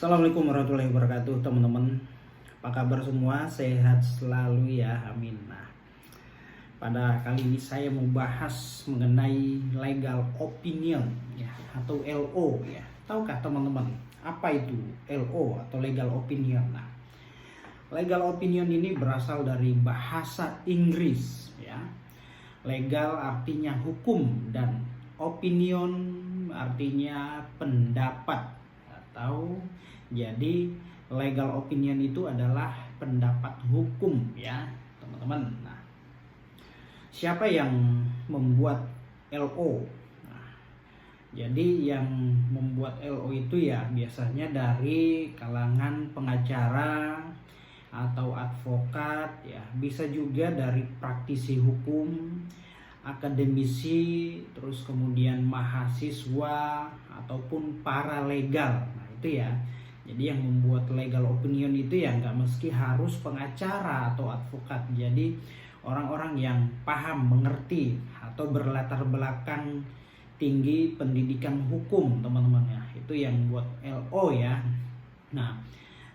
Assalamualaikum warahmatullahi wabarakatuh, teman-teman. Apa kabar semua? Sehat selalu ya, amin. Nah, pada kali ini saya mau bahas mengenai legal opinion ya, atau LO ya. Tahukah teman-teman apa itu LO atau legal opinion? Nah, legal opinion ini berasal dari bahasa Inggris ya. Legal artinya hukum dan opinion artinya pendapat, atau jadi legal opinion itu adalah pendapat hukum ya, teman-teman. Nah, siapa yang membuat LO? Nah, jadi yang membuat LO itu ya biasanya dari kalangan pengacara atau advokat ya, bisa juga dari praktisi hukum, akademisi, terus kemudian mahasiswa ataupun paralegal. Nah, itu ya. Jadi yang membuat legal opinion itu ya nggak mesti harus pengacara atau advokat. Jadi orang-orang yang paham, mengerti atau berlatar belakang tinggi pendidikan hukum, teman-teman ya. Itu yang buat LO ya. Nah,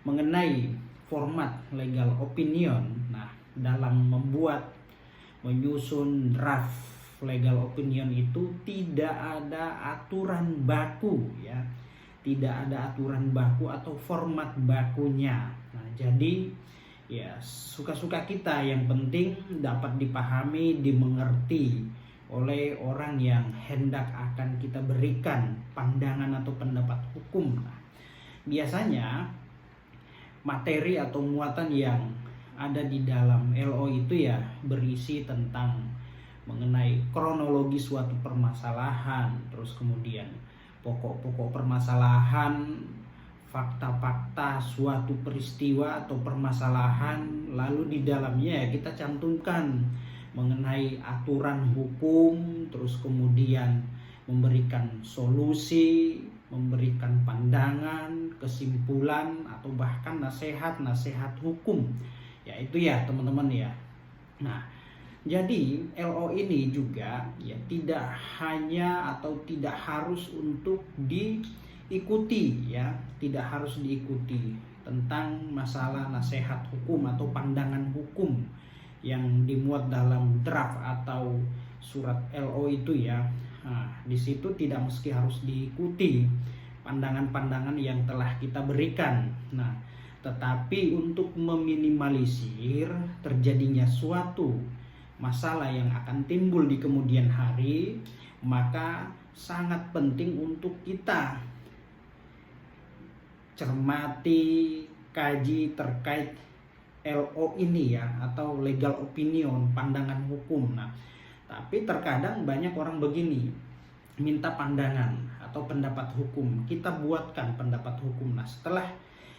mengenai format legal opinion, nah dalam menyusun draft legal opinion itu tidak ada aturan baku ya, tidak ada aturan baku atau format bakunya. Nah, jadi ya suka-suka kita, yang penting dapat dipahami, dimengerti oleh orang yang hendak akan kita berikan pandangan atau pendapat hukum. Nah, biasanya materi atau muatan yang ada di dalam LO itu ya berisi tentang mengenai kronologi suatu permasalahan, terus kemudian pokok-pokok permasalahan, fakta-fakta suatu peristiwa atau permasalahan, lalu di dalamnya ya kita cantumkan mengenai aturan hukum, terus kemudian memberikan solusi, memberikan pandangan, kesimpulan, atau bahkan nasihat-nasihat hukum. Ya itu ya teman-teman ya. Nah, jadi LO ini juga ya tidak hanya atau tidak harus untuk diikuti ya, tidak harus diikuti tentang masalah nasihat hukum atau pandangan hukum yang dimuat dalam draft atau surat LO itu ya. Nah, di situ tidak mesti harus diikuti pandangan-pandangan yang telah kita berikan. Nah, tetapi untuk meminimalisir terjadinya suatu masalah yang akan timbul di kemudian hari, maka sangat penting untuk kita cermati, kaji terkait LO ini ya, atau legal opinion, pandangan hukum. Nah, tapi terkadang banyak orang begini, minta pandangan atau pendapat hukum, kita buatkan pendapat hukum. Nah, setelah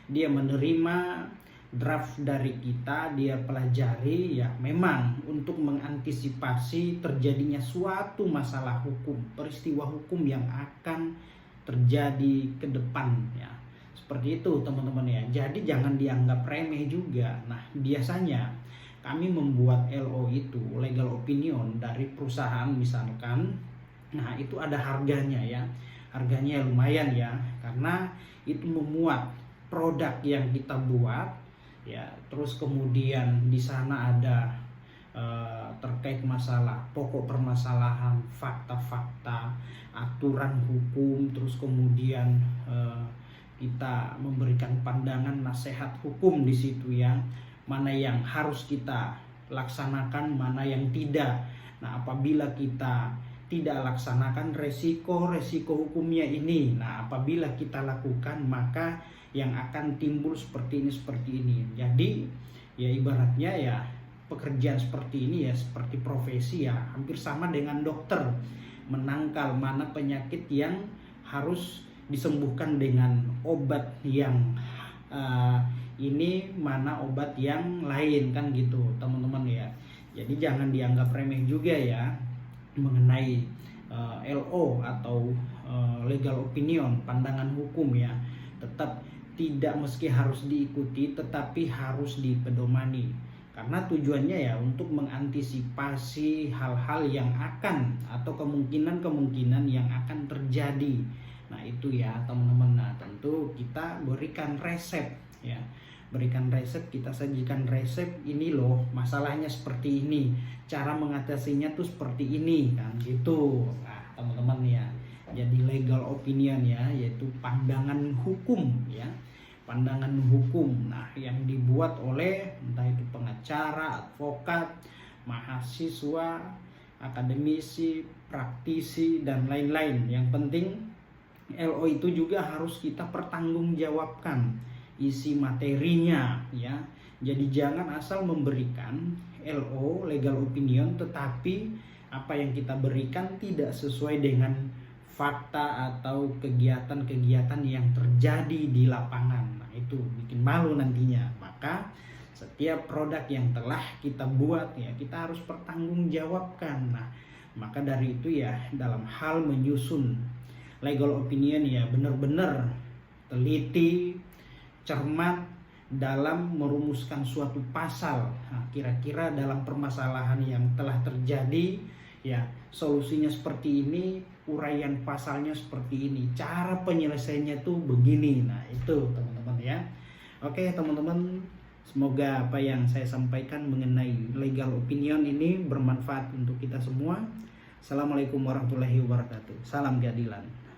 dia menerima draft dari kita, dia pelajari ya, memang untuk mengantisipasi terjadinya suatu masalah hukum, peristiwa hukum yang akan terjadi ke depan ya. Seperti itu teman-teman ya. Jadi jangan dianggap remeh juga. Nah, biasanya kami membuat LO itu, legal opinion, dari perusahaan misalkan. Nah, itu ada harganya ya. Harganya lumayan ya, karena itu memuat produk yang kita buat ya. Terus kemudian di sana ada terkait masalah pokok permasalahan, fakta-fakta, aturan hukum, terus kemudian kita memberikan pandangan nasihat hukum di situ ya. Mana yang harus kita laksanakan, mana yang tidak. Nah, apabila kita tidak laksanakan, resiko hukumnya ini. Nah, apabila kita lakukan, maka yang akan timbul seperti ini. Jadi ya ibaratnya ya, pekerjaan seperti ini ya seperti profesi ya, hampir sama dengan dokter, menangkal mana penyakit yang harus disembuhkan dengan obat yang ini, mana obat yang lain, kan gitu teman-teman ya. Jadi jangan dianggap remeh juga ya mengenai LO atau legal opinion, pandangan hukum ya. Tetap tidak meski harus diikuti, tetapi harus dipedomani, karena tujuannya ya untuk mengantisipasi hal-hal yang akan atau kemungkinan yang akan terjadi. Nah, itu ya teman-teman. Nah, tentu kita berikan resep ya. Berikan resep, kita sajikan resep, ini loh masalahnya seperti ini, cara mengatasinya tuh seperti ini kan gitu. Nah, teman-teman ya. Jadi legal opinion ya, yaitu pandangan hukum ya. Pandangan hukum. Nah, yang dibuat oleh entah itu pengacara, advokat, mahasiswa, akademisi, praktisi dan lain-lain. Yang penting LO itu juga harus kita pertanggungjawabkan isi materinya ya. Jadi jangan asal memberikan LO legal opinion tetapi apa yang kita berikan tidak sesuai dengan fakta atau kegiatan-kegiatan yang terjadi di lapangan. Nah, itu bikin malu nantinya. Maka setiap produk yang telah kita buat ya kita harus pertanggungjawabkan. Nah, maka dari itu ya dalam hal menyusun legal opinion ya benar-benar teliti, cermat dalam merumuskan suatu pasal. Nah, kira-kira dalam permasalahan yang telah terjadi ya solusinya seperti ini, uraian pasalnya seperti ini, cara penyelesaiannya tuh begini. Nah itu teman-teman ya. Oke teman-teman, semoga apa yang saya sampaikan mengenai legal opinion ini bermanfaat untuk kita semua. Assalamualaikum warahmatullahi wabarakatuh. Salam keadilan.